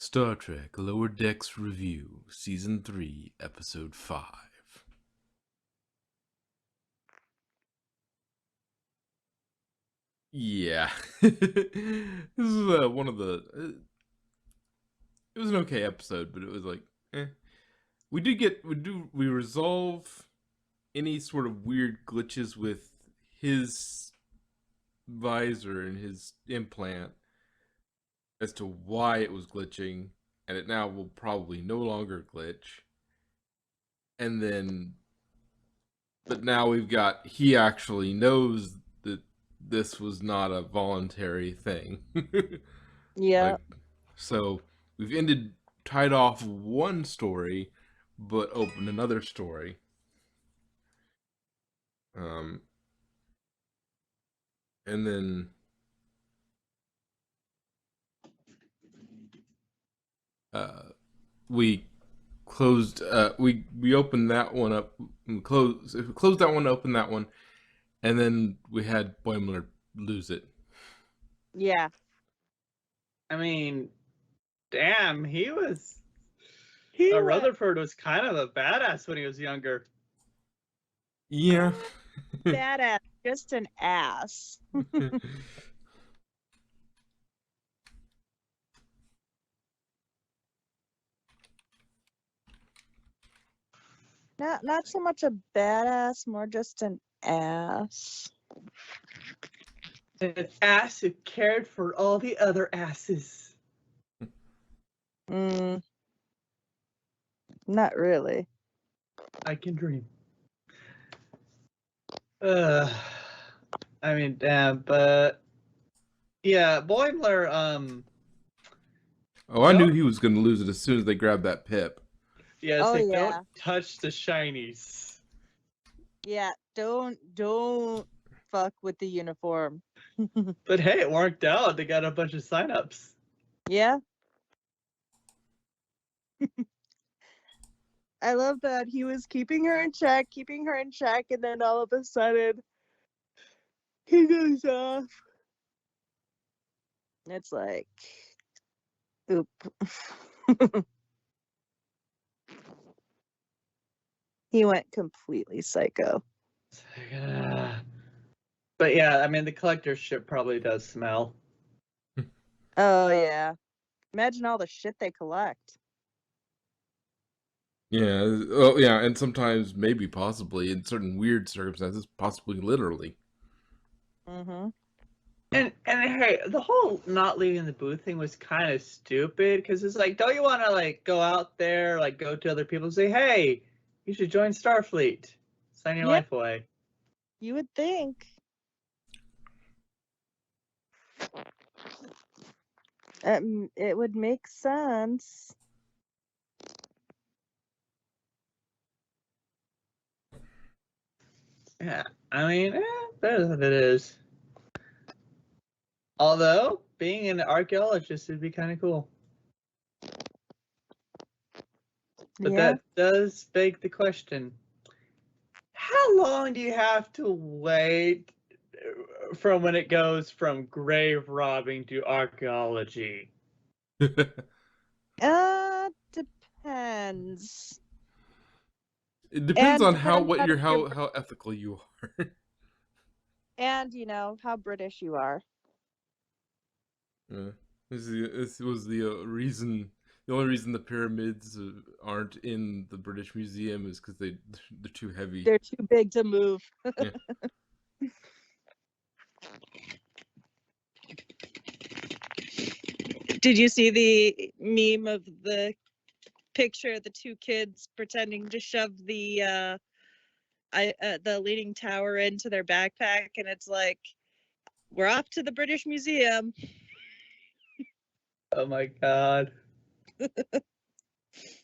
Star Trek Lower Decks Review, Season 3, Episode 5. Yeah. This is one of the... it was an okay episode, but it was like, eh. We resolve any sort of weird glitches with his visor and his implant as to why it was glitching, and it now will probably no longer glitch. And then, but now he actually knows that this was not a voluntary thing. Yeah. Like, so we've tied off one story, but opened another story. Um, and then we closed. We opened that one up. Closed that one. Opened that one, and then we had Boimler lose it. Yeah. I mean, damn, Rutherford was kind of a badass when he was younger. Yeah. Badass, just an ass. Not so much a badass, more just an ass. An ass who cared for all the other asses. Not really. I can dream. I mean, damn, but yeah, Boimler. Oh, I knew he was going to lose it as soon as they grabbed that pip. Yeah, Oh, like, yeah. don't touch the shinies. Yeah, don't fuck with the uniform. But hey, it worked out. They got a bunch of signups. Yeah. I love that he was keeping her in check, and then all of a sudden he goes off. It's like, oop. He went completely psycho. But yeah, I mean, the collector's ship probably does smell. Oh, yeah. Imagine all the shit they collect. Yeah. Oh, yeah. And sometimes, maybe, possibly, in certain weird circumstances, possibly literally. Mm-hmm. And hey, the whole not leaving the booth thing was kind of stupid because it's like, don't you want to like go out there, like go to other people and say, hey, you should join Starfleet, sign your life away. You would think. It would make sense. Yeah, I mean, that is what it is. Although being an archaeologist would be kind of cool. But that does beg the question: how long do you have to wait from when it goes from grave robbing to archaeology? Depends. It depends on how depends how ethical you are. And how British you are. Yeah. This was the reason. The only reason the pyramids aren't in the British Museum is because they're too heavy. They're too big to move. Yeah. Did you see the meme of the picture of the two kids pretending to shove the leaning tower into their backpack, and it's like, we're off to the British Museum. Oh my god.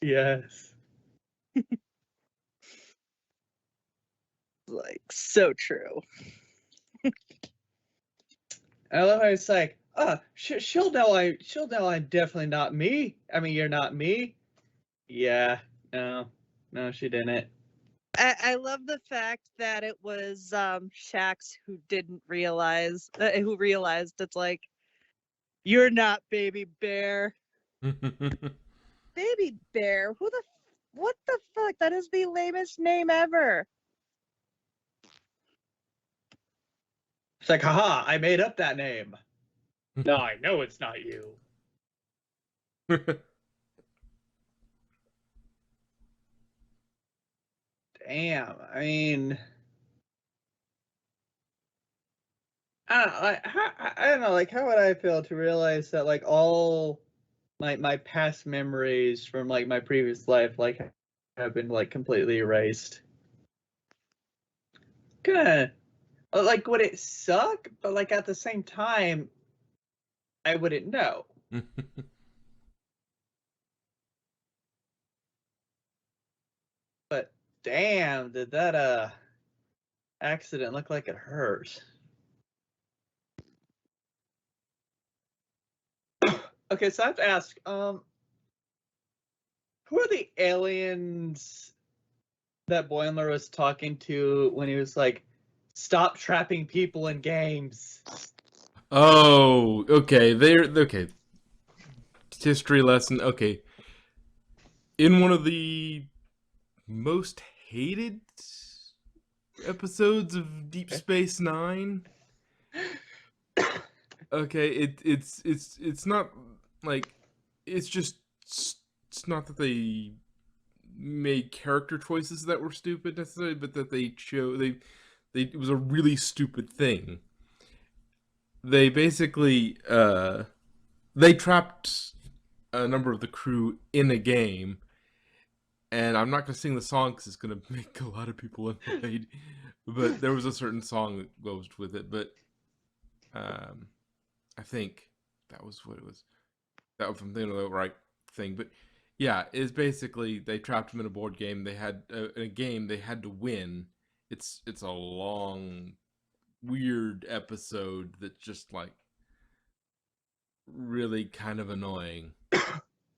Yes. Like, so true. I love how it's like, she'll know I'm definitely not me. I mean, you're not me. Yeah, no, she didn't. I love the fact that it was Shax who realized it's like, you're not Baby Bear. Baby bear. What the fuck? That is the lamest name ever. It's like, haha, I made up that name. No, I know it's not you. Damn. I mean, I don't know. Like, how would I feel to realize that like all my past memories from like my previous life like have been like completely erased? Kinda like, would it suck? But like at the same time, I wouldn't know. But damn, did that accident look like it hurt? Okay, so I have to ask, who are the aliens that Boimler was talking to when he was like, "Stop trapping people in games"? Oh, okay. They're okay. History lesson. Okay. In one of the most hated episodes of Deep Space Nine. Okay, it's not like it's just it's not that they made character choices that were stupid necessarily, but that they it was a really stupid thing. They basically they trapped a number of the crew in a game, and I'm not gonna sing the song because it's gonna make a lot of people annoyed. But there was a certain song that goes with it. But I think that was what it was. That was from the right thing. But yeah, it's basically they trapped him in a board game. They had in a game they had to win. It's a long, weird episode that's just like really kind of annoying.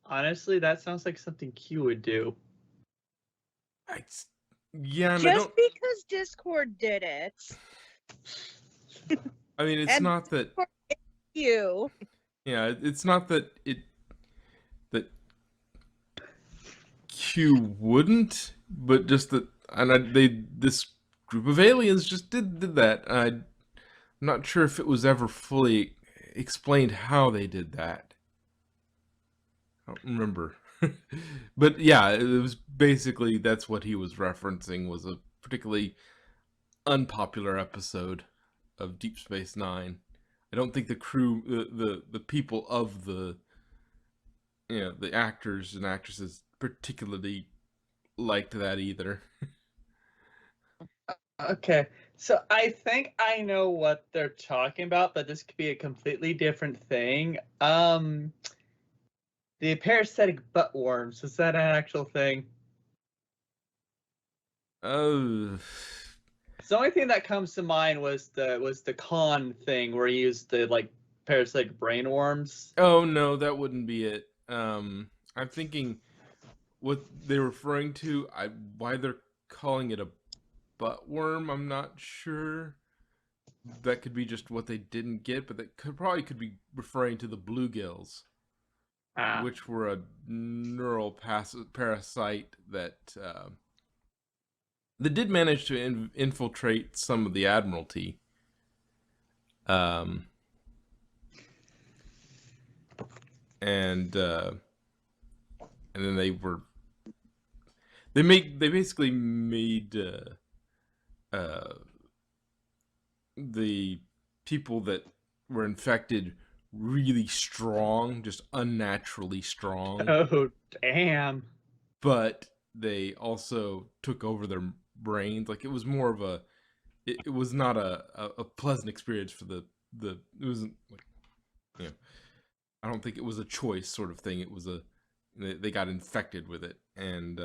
Honestly, that sounds like something Q would do. I, yeah, and Just I don't. because Discord did it. I mean, it's And not that. you. Yeah, it's not that that Q wouldn't, but just that, and this group of aliens just did that. I'm not sure if it was ever fully explained how they did that. I don't remember. But yeah, it was basically that's what he was referencing was a particularly unpopular episode of Deep Space Nine. I don't think the crew, the people of the the actors and actresses particularly liked that either. Okay, so I think I know what they're talking about, but this could be a completely different thing. The parasitic butt worms, is that an actual thing? Oh, The only thing that comes to mind was the con thing where he used the like parasitic brain worms. oh no, that wouldn't be it. I'm thinking what they're referring to. Why they're calling it a butt worm. I'm not sure. That could be just what they didn't get, but that could be referring to the bluegills, Ah, which were a neural parasite that that did manage to infiltrate some of the Admiralty. Um, and then they basically made the people that were infected really strong, just unnaturally strong. oh damn. But they also took over their brains. Like it was more of a, it was not a pleasant experience for the. It wasn't like, you know, I don't think it was a choice sort of thing. It was a, they got infected with it, and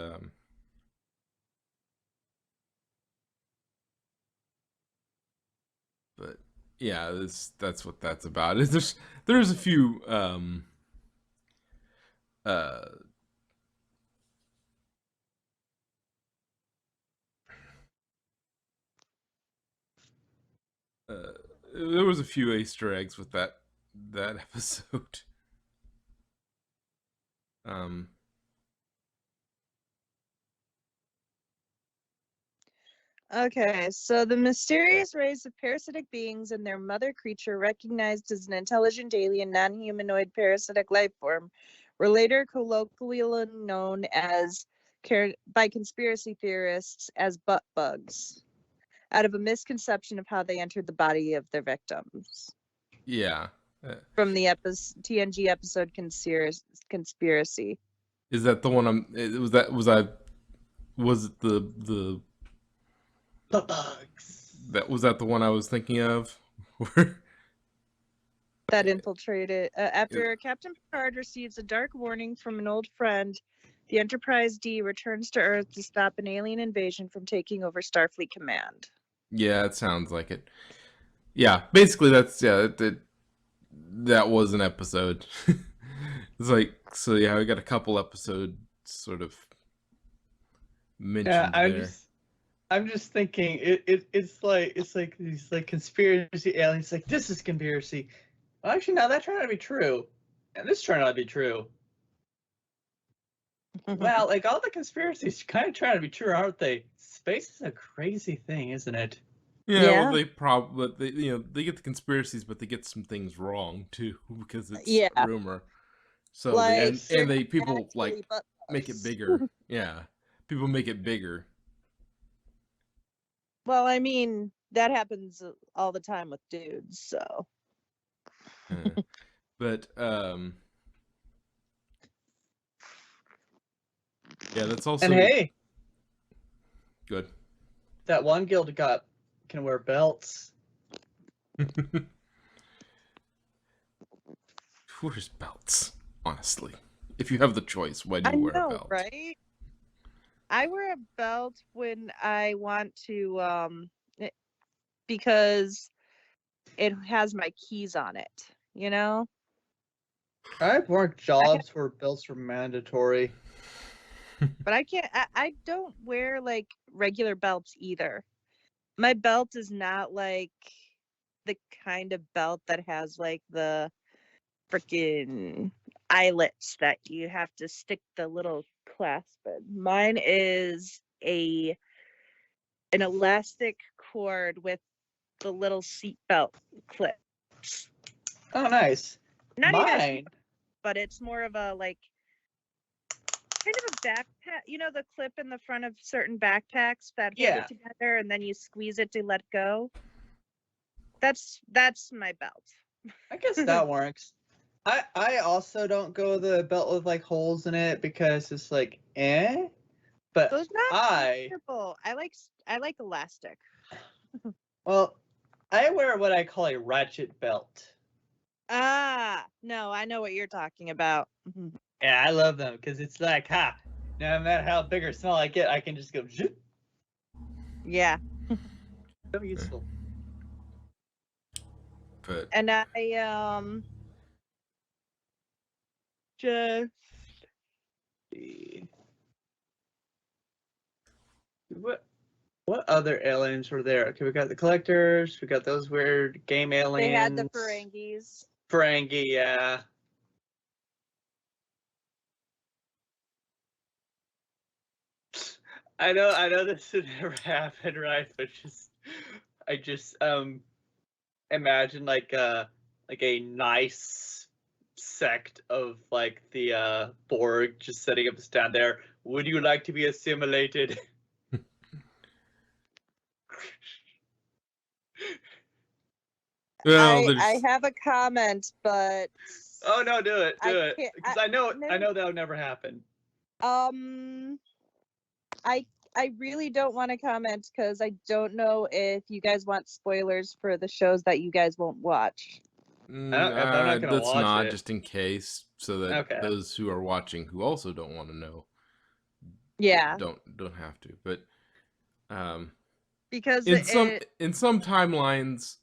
but yeah, that's what that's about. There's a few uh uh there was a few Easter eggs with that episode. Um, Okay, so the mysterious race of parasitic beings and their mother creature, recognized as an intelligent alien non-humanoid parasitic life form, were later colloquially known as by conspiracy theorists as butt bugs, out of a misconception of how they entered the body of their victims. yeah. From the TNG episode Conspiracy. Is that the one was it the Bugs. was that the one I was thinking of? That infiltrated after Captain Picard receives a dark warning from an old friend. The Enterprise D returns to Earth to stop an alien invasion from taking over Starfleet Command. Yeah, it sounds like it. Yeah, basically that's that was an episode. It's like, so yeah, we got a couple episodes sort of Yeah, mentioned there. I'm just thinking it's like these like conspiracy aliens like this is conspiracy. Well, actually, no, that turned out to be true, and this turned out to be true. Wow, like all the conspiracies kind of trying to be true, aren't they? Space is a crazy thing, isn't it? Yeah, well, Yeah. they probably they get the conspiracies, but they get some things wrong too because it's Yeah. rumor. So Like they're and they not people actually like butt make it bugs. bigger. Yeah, people make it bigger. Well, I mean, that happens all the time with dudes, so. Uh, but yeah, that's And also hey, good. that one guild can wear belts. Who wears belts? Honestly, if you have the choice, why do I you wear a know, belt? right? I wear a belt when I want to because it has my keys on it, you know? I've worked I have, jobs where belts were mandatory. but I can't I don't wear like regular belts either. My belt is not like the kind of belt that has like the freaking eyelets that you have to stick the little clasp in. Mine is an elastic cord with the little seatbelt clips. Oh, nice. Not even a seat, Mine. but it's more of a like kind of a backpack. You know the clip in the front of certain backpacks that hold Yeah, it together and then you squeeze it to let go. That's my belt. I guess that works. I also don't go the belt with like holes in it because it's like But Those not I comfortable. I like elastic. well, I wear what I call a ratchet belt. Ah, no, I know what you're talking about. Yeah, I love them because it's like, ha, no matter how big or small I get, I can just go zhoop. Yeah. So useful. But And I just What other aliens were there? Okay, we got the collectors, we got those weird game they had the aliens. Ferengis. Ferengi, yeah. I know this would never happen, right? But I just imagine like a nice sect of like the Borg just setting up a stand there. Would you like to be assimilated? well, I there's have a comment, but Oh no, do it, I do it. can't. Because I No, know that would never happen. um, I I really don't want to comment because I don't know if you guys want spoilers for the shows that you guys won't watch. I'm not gonna let's watch not it. just in case, so that Okay. those who are watching who also don't want to know Yeah, don't have to. But um, because it in some timelines,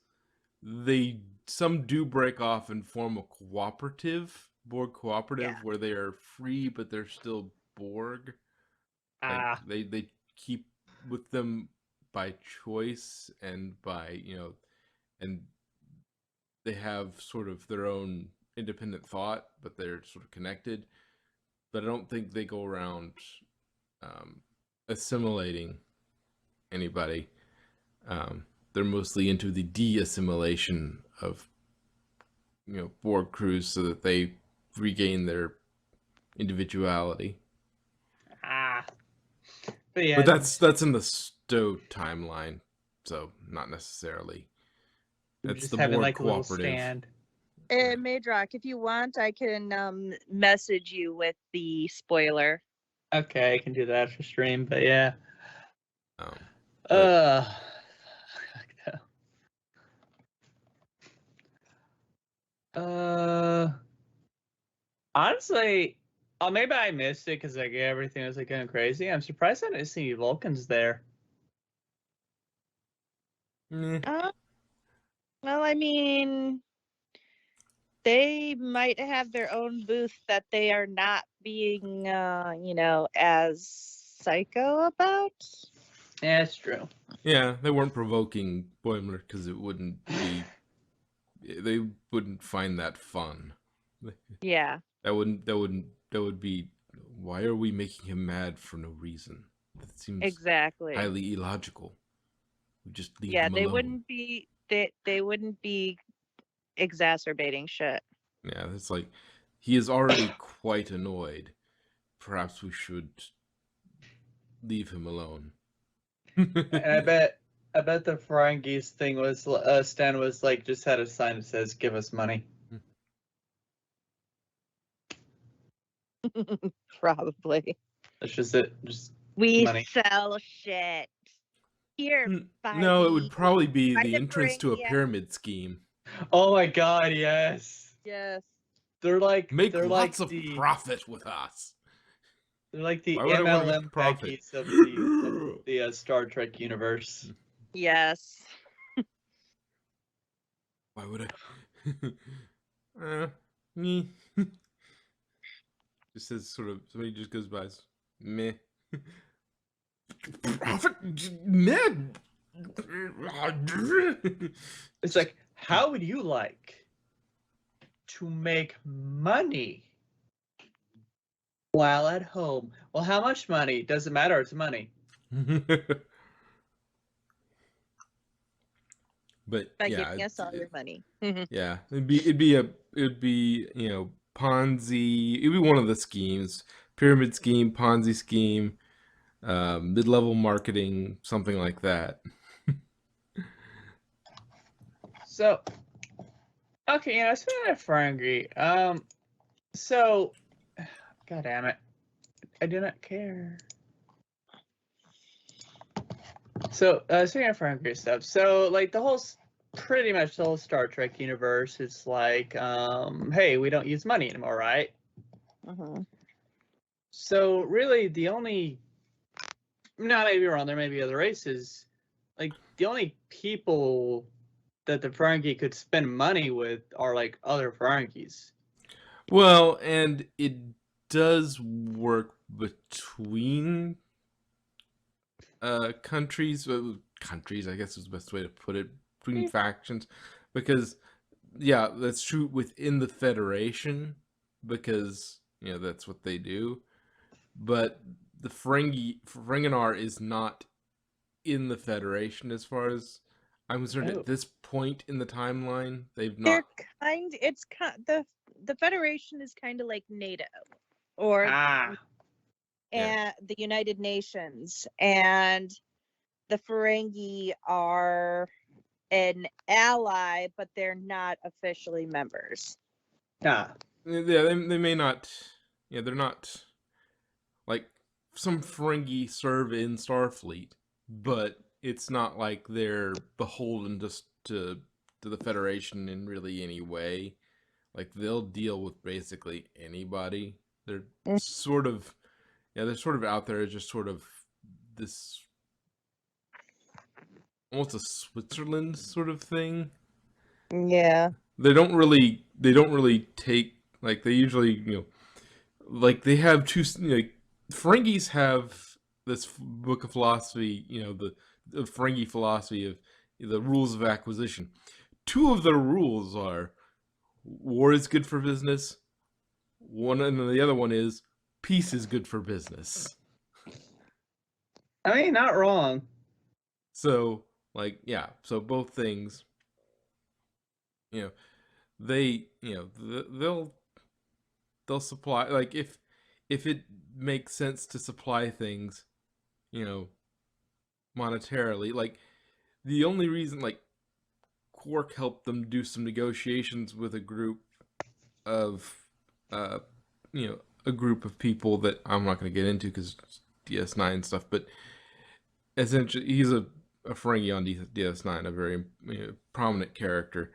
they some do break off and form a cooperative Borg yeah. cooperative where they are free but they're still Borg. Like Ah, they keep with them by choice and by and they have sort of their own independent thought, but they're sort of connected. but I don't think they go around assimilating anybody. They're mostly into the de-assimilation of Borg crews so that they regain their individuality. But yeah, But that's in the Stowe timeline, so not necessarily. That's just the having Borg like a little cooperative. stand. Madrock, if you want, I can message you with the spoiler. Okay, I can do that for stream, but yeah. But honestly, maybe I missed it because like everything was like going crazy. I'm surprised I didn't see any Vulcans there. Well, I mean, they might have their own booth that they are not being, as psycho about. Yeah, it's true. yeah, they weren't provoking Boimler because it wouldn't be. They wouldn't find that fun. Yeah. That would be. Why are we making him mad for no reason? That seems Exactly. highly illogical. We just leave Yeah, him they alone. wouldn't be. They wouldn't be exacerbating shit. Yeah, it's like he is already quite annoyed. Perhaps we should leave him alone. And I bet the Ferengis thing was Stan was like just had a sign that says "Give us money." Probably. That's just it. Just We money. sell shit. Here, No, it would probably be Buy the the entrance to a Ferengi. pyramid scheme. Oh my god, yes. Yes. They're like Make they're lots like of the profit with us. they're like the Why would I wanna MLM make profit? techies of the Star Trek universe. Yes. Why would I? Me. Just says sort of somebody just goes by. Meh. Profit. Meh. It's like, how would you like to make money while at home? Well, how much money? Doesn't matter, it's money. But By yeah, giving us all your money. yeah, it'd be Ponzi. It'd be one of the schemes: pyramid scheme, Ponzi scheme, mid-level marketing, something like that. So, okay, speaking of Ferengi, so, god damn it, I do not care. So, speaking of Ferengi stuff, so like pretty much the whole Star Trek universe is like, hey, we don't use money anymore, right? So really, the only, no, maybe wrong, there may be other races, like the only people that the Ferengi could spend money with are like other Ferengis. Well, and it does work between countries. Countries, I guess is the best way to put it, between factions, because yeah, that's true within the Federation, because that's what they do. But the Ferenginar is not in the Federation as far as I'm concerned. At this point in the timeline, they've not. The Federation is kind of like NATO or and the United Nations, and the Ferengi are an ally, but they're not officially members. Yeah, they may not. Yeah, they're not. Like, some Ferengi serve in Starfleet, but it's not like they're beholden just to the Federation in really any way. Like, they'll deal with basically anybody. They're sort of, they're sort of out there as just sort of this, almost a Switzerland sort of thing. Yeah. They don't really take, like, they usually, like, they have two, like, Ferengis have this book of philosophy, the Ferengi philosophy of the rules of acquisition. Two of the rules are war is good for business. One, and the other one is peace is good for business. I mean, not wrong. So, like, yeah, so both things, you know, they, you know, they'll supply, like, if it makes sense to supply things, you know, monetarily, like, the only reason, like, Quark helped them do some negotiations with a group of, uh, you know, a group of people that I'm not going to get into because DS9 stuff, but essentially he's a Ferengi on DS9, a very, you know, prominent character,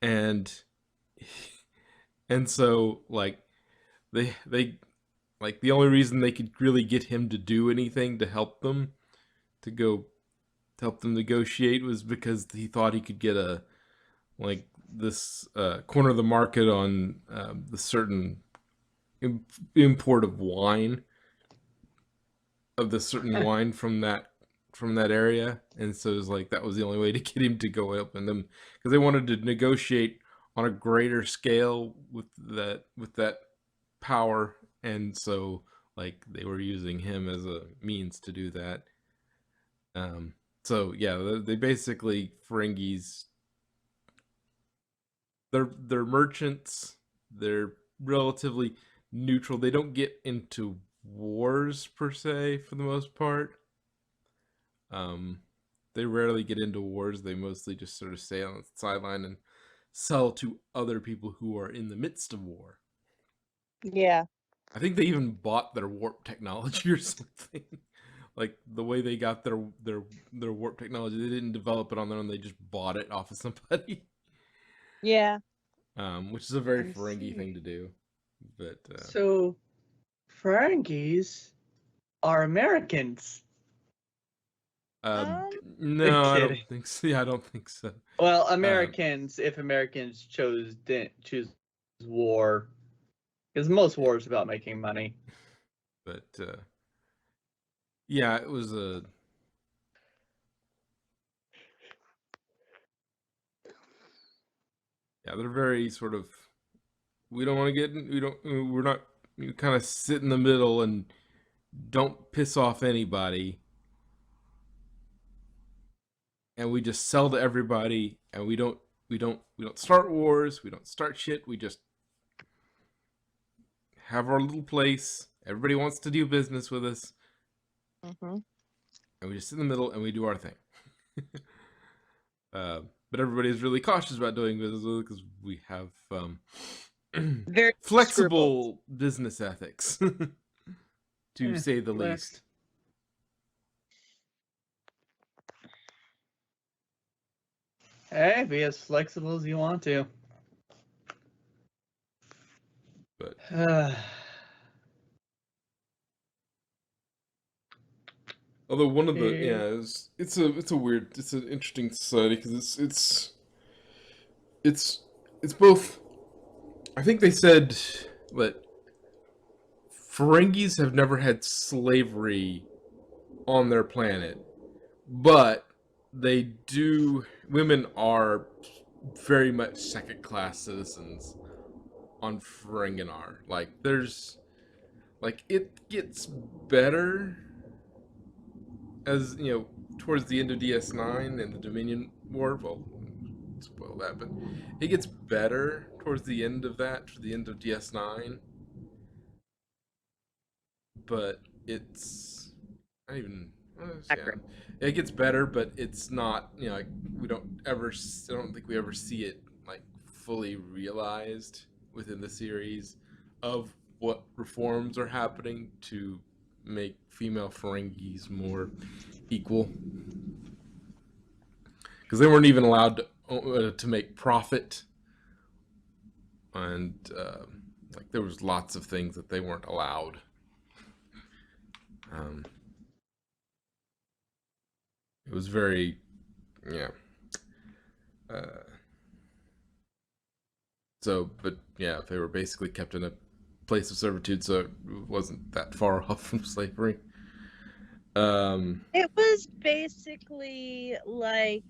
and and so like they like the only reason they could really get him to do anything to help them to go to help them negotiate was because he thought he could get a like this corner of the market on the certain import of wine of the certain wine from that area, and so it was like that was the only way to get him to go up in them because they wanted to negotiate on a greater scale with that power, and so like they were using him as a means to do that. So yeah, they basically Ferengis. They're merchants. They're relatively neutral. They don't get into wars per se for the most part. Um, they rarely get into wars. They mostly just sort of stay on the sideline and sell to other people who are in the midst of war. Yeah. I think they even bought their warp technology or something. Like the way they got their warp technology, they didn't develop it on their own. They just bought it off of somebody. Yeah. Which is a very I Ferengi see. thing to do. But So, Ferengis are Americans. no, I kidding. don't think so. Yeah, I don't think so. Well, Americans, if Americans didn't choose war, because most war is about making money. But yeah, it was a. Yeah, they're very sort of. We don't want to get. We don't. We're not. You kind of sit in the middle and don't piss off anybody, and we just sell to everybody, and we don't. We don't start wars. We don't start shit. We just have our little place. Everybody wants to do business with us, Mm-hmm. and we just sit in the middle and we do our thing. But everybody's really cautious about doing business with it because we have Very flexible business ethics, to say the flex. least. Hey, be as flexible as you want to. But although one of the it's an interesting society because it's both. I think they said that Ferengis have never had slavery on their planet, but they do. Women are very much second class citizens on Ferenginar. Like there's like it gets better as you know towards the end of DS9 and the Dominion War. Well, spoil that, but it gets better towards the end of that, to the end of DS9. But it's not even. Yeah, it gets better, but it's not. You know, like we don't ever. I don't think we ever see it like fully realized within the series of what reforms are happening to make female Ferengis more equal, because they weren't even allowed to make profit, and like there was lots of things that they weren't allowed. It was very, yeah. So, but yeah, they were basically kept in a place of servitude, so it wasn't that far off from slavery. It was basically like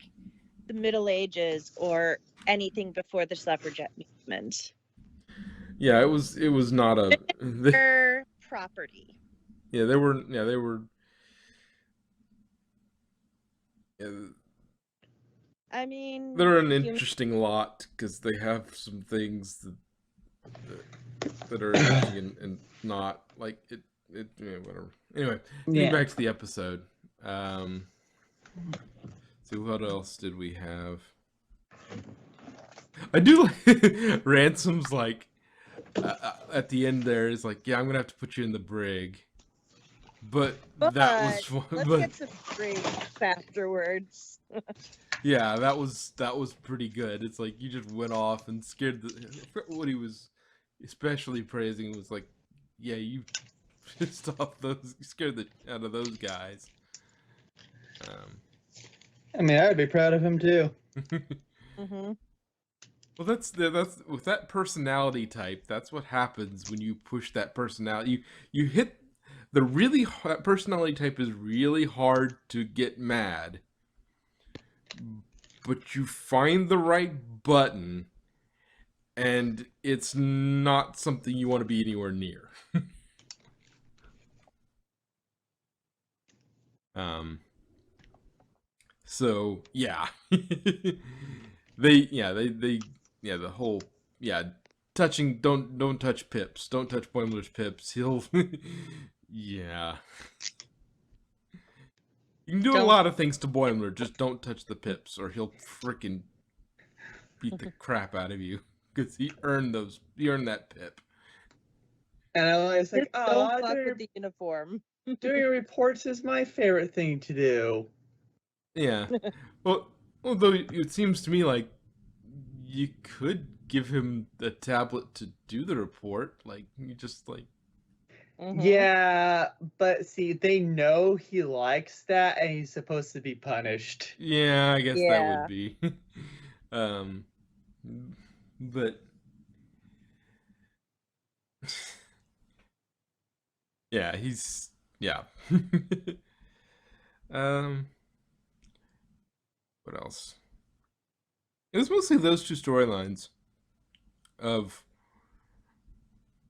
the Middle Ages or anything before the suffragette movement. Yeah, it was not a. They're property. Yeah, they were. Yeah, they were. Yeah, I mean, they're an interesting lot because they have some things that are interesting and not like it. Yeah, whatever. Anyway, getting back to the episode. See what else did we have? I do like Ransom's like at the end there is like, yeah, I'm gonna have to put you in the brig. But that was fun. Let's get some drinks afterwards. Yeah, that was pretty good. It's like you just went off and scared what he was especially praising was like, yeah, you pissed off those, scared the out of those guys. I mean, I'd be proud of him too. Mm-hmm. Well, that's with that personality type. That's what happens when you push that personality. You hit the that personality type is really hard to get mad, but you find the right button, and it's not something you want to be anywhere near. So yeah, the whole touching don't touch Pips, don't touch Boimler's Pips. He'll yeah. You can do a lot of things to Boimler, just don't touch the Pips, or he'll freaking beat the crap out of you because he earned that Pip. And I was like, don't fuck with the uniform. Doing reports is my favorite thing to do. Yeah. Well, although it seems to me like you could give him a tablet to do the report, like you just like. Mm-hmm. Yeah, but see, they know he likes that, and he's supposed to be punished. Yeah, I guess that would be. But yeah, he's what else? It was mostly those two storylines of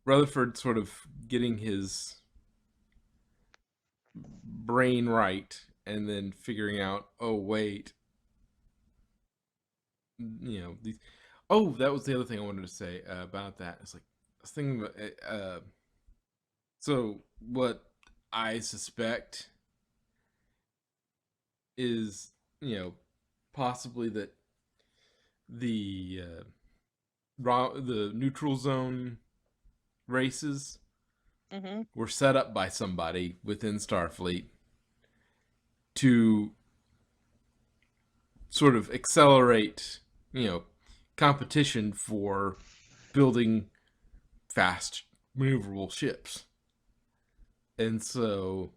Rutherford sort of getting his brain right and then figuring out, oh wait, these. Oh, that was the other thing I wanted to say about that. It's like this thing. So what I suspect is, possibly that the neutral zone races were set up by somebody within Starfleet to sort of accelerate, competition for building fast maneuverable ships. And so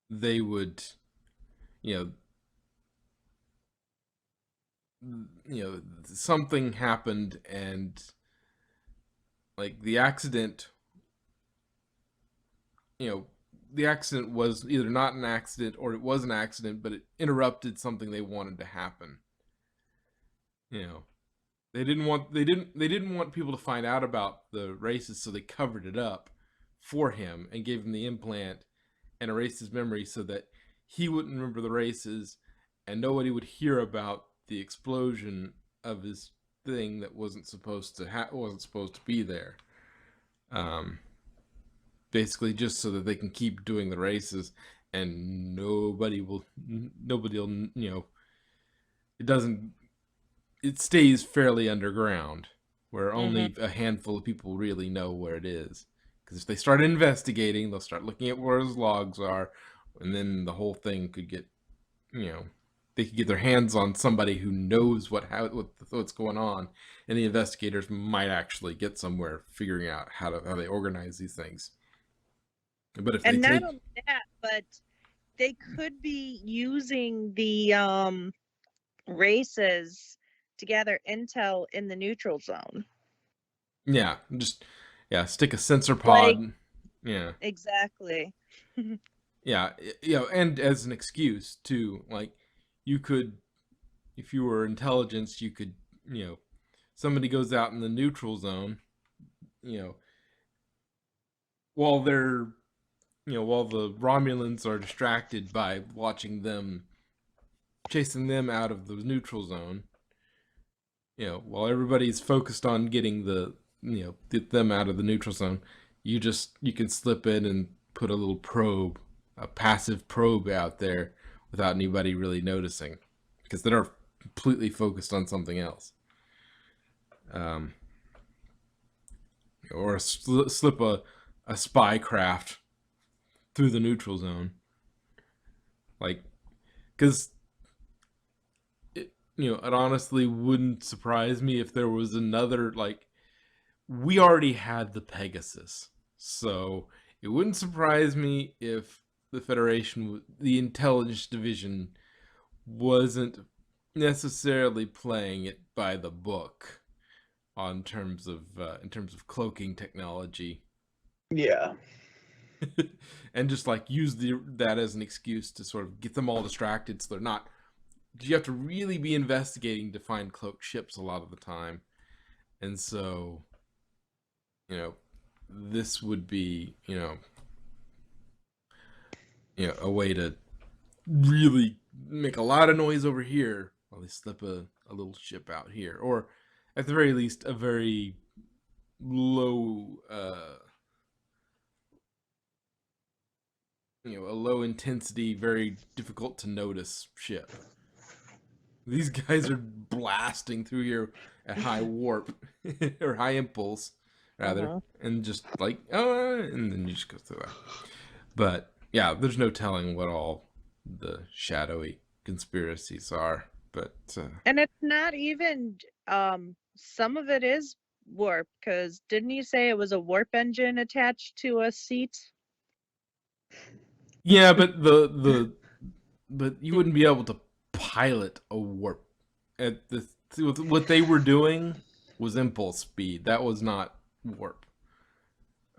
they would, something happened, and like the accident was either not an accident or it was an accident, but it interrupted something they wanted to happen. They didn't want people to find out about the races, so they covered it up for him and gave him the implant and erased his memory so that he wouldn't remember the races and nobody would hear about the explosion of his thing that wasn't supposed to be there. Basically just so that they can keep doing the races and nobody will it stays fairly underground where only a handful of people really know where it is. Because if they start investigating, they'll start looking at where his logs are, and then the whole thing could get, they could get their hands on somebody who knows what's going on, and the investigators might actually get somewhere figuring out how they organize these things. But if not only that, but they could be using the races to gather intel in the neutral zone. Yeah, stick a sensor pod. Yeah, exactly. Yeah, and as an excuse too, like you could, if you were intelligence, you could, somebody goes out in the neutral zone, while they're, while the Romulans are distracted by watching them, chasing them out of the neutral zone, while everybody's focused on getting get them out of the neutral zone, you can slip in and put a little probe, a passive probe out there without anybody really noticing, because they're completely focused on something else. Or slip a spy craft through the neutral zone, because it honestly wouldn't surprise me if there was another, we already had the Pegasus, so it wouldn't surprise me if the Federation, the intelligence division, wasn't necessarily playing it by the book in terms of cloaking technology. Yeah. And just use that as an excuse to sort of get them all distracted, so they're not. You have to really be investigating to find cloaked ships a lot of the time, and so this would be a way to really make a lot of noise over here while they slip a little ship out here, or at the very least a very low a low intensity, very difficult to notice ship. These guys are blasting through here at high warp or high impulse rather, and just and then you just go through that. But yeah, there's no telling what all the shadowy conspiracies are. But and it's not even some of it is warp, because didn't you say it was a warp engine attached to a seat? yeah, but but you wouldn't be able to pilot a warp. What they were doing was impulse speed. That was not warp.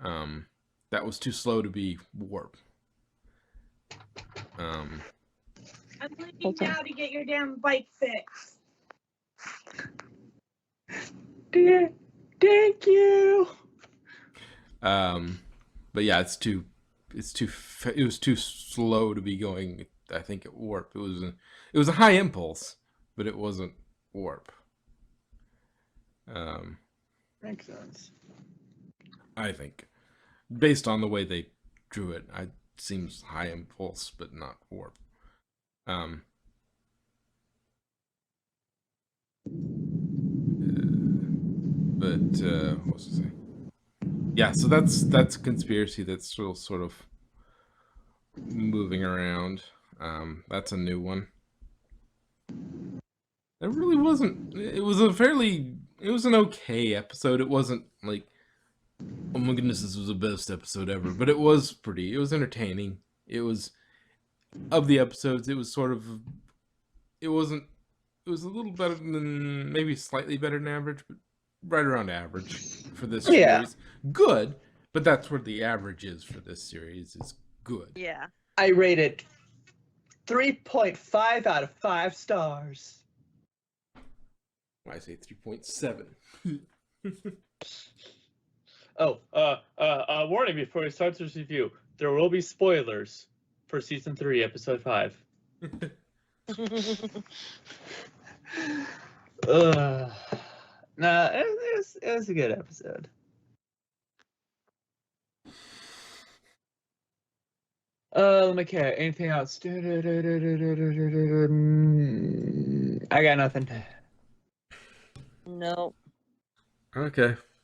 That was too slow to be warp. I'm leaving now to get your damn bike fixed. Thank you. But yeah, it was too slow to be going, I think, at warp. It was a high impulse, but it wasn't warp. Makes sense. I think, based on the way they drew it, it seems high impulse, but not warp. But what was I saying? Yeah, so that's a conspiracy that's still sort of moving around. That's a new one. It really wasn't. It was an okay episode. It wasn't like, oh my goodness, this was the best episode ever. But it was entertaining. It was, of the episodes, it was sort of, it was a little better than, maybe slightly better than average, but right around average for this series. Good, but that's where the average is for this series, is good. Yeah. I rate it 3.5 out of 5 stars. I say 3.7. Warning before we start this review. There will be spoilers for season 3, episode 5. Nah, it was a good episode. Let me care. Anything else? I got nothing. No. Okay.